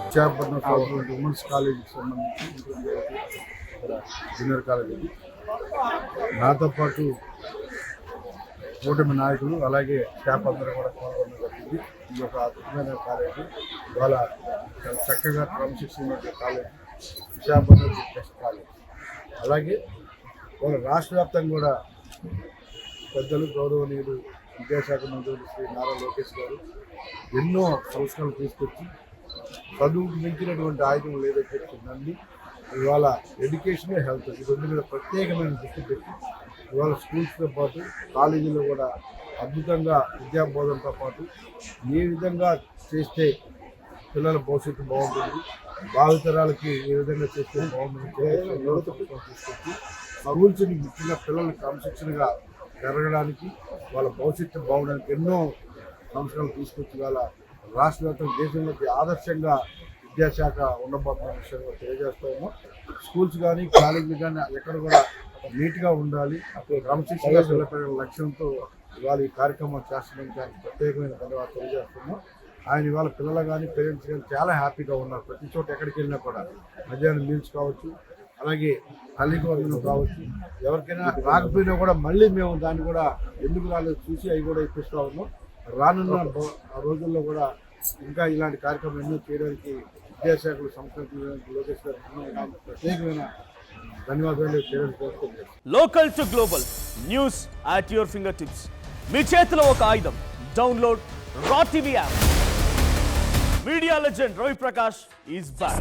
Visakhapatnam women's కాలేజీకి సంబంధించి junior college నాతో పాటు కూటమి నాయకులు అలాగే స్టాఫ్ అందరూ కూడా పాల్గొనడం జరిగింది. ఈ యొక్క అద్భుతమైన కాలేజీ ఇవాళ చక్కగా క్రమశిక్షణ కాలేజీ విశాఖపట్నం బెస్ట్ కాలేజీ. అలాగే వాళ్ళ రాష్ట్ర వ్యాప్తంగా కూడా పెద్దలు గౌరవనీయులు విద్యాశాఖ మంత్రులు శ్రీ నారా లోకేష్ గారు ఎన్నో సంస్కరణలు తీసుకొచ్చి చదువుకు మించినటువంటి ఆయుధం లేదని చెప్తుందండి. ఇవాళ ఎడ్యుకేషన్ హెల్త్ ఈ రెండు మీద ప్రత్యేకమైన దృష్టి పెట్టి ఇవాళ స్కూల్స్తో పాటు కాలేజీలో కూడా అద్భుతంగా విద్యాబోధనతో పాటు ఏ విధంగా చేస్తే పిల్లల భవిష్యత్తు బాగుంటుంది, భావితరాలకి ఏ విధంగా చేస్తే బాగుంటుంది తీసుకొచ్చి స్కూల్స్ని ముఖ్యంగా పిల్లల్ని క్రమశిక్షణగా పెరగడానికి వాళ్ళ భవిష్యత్తు బాగుండడానికి ఎన్నో సంస్కరణలు తీసుకొచ్చి వాళ్ళ రాష్ట్ర వ్యాప్తంగా దేశంలోకి ఆదర్శంగా విద్యాశాఖ ఉండబోతున్న విషయంలో తెలియజేస్తూ ఉన్నాం. స్కూల్స్ కానీ కాలేజీలు కానీ ఎక్కడ కూడా నీట్గా ఉండాలి, క్రమశిక్షణగా పిల్లల లక్ష్యంతో ఇవాళ ఈ కార్యక్రమం చేస్తున్నాం. దానికి ప్రత్యేకమైన ధన్యవాదాలు తెలియజేస్తున్నాం. ఆయన ఇవాళ పిల్లలు కానీ పేరెంట్స్ కానీ చాలా హ్యాపీగా ఉన్నారు. ప్రతి చోట ఎక్కడికి వెళ్ళినా కూడా మధ్యాహ్నం మీల్స్ కావచ్చు, అలాగే తల్లికి వందనం కావచ్చు, ఎవరికైనా రాకపోయినా కూడా మళ్ళీ మేము దాన్ని కూడా ఎందుకు రాలేదు చూసి అవి కూడా ఇప్పిస్తూ ఉన్నాం. రానున్న రోజుల్లో కూడా ఇంకా ఇలాంటి కార్యక్రమం ఎన్నో చేయడానికి విద్యాశాఖలు సంస్కృతి లోకేష్ గారు ప్రత్యేకమైన ధన్యవాదాలు తెలియజేస్తున్నాం. Local to global news at your fingertips. మీ చేతిలో ఒక ఆయుధం. Download raw TV app. Media legend Ravi Prakash is back.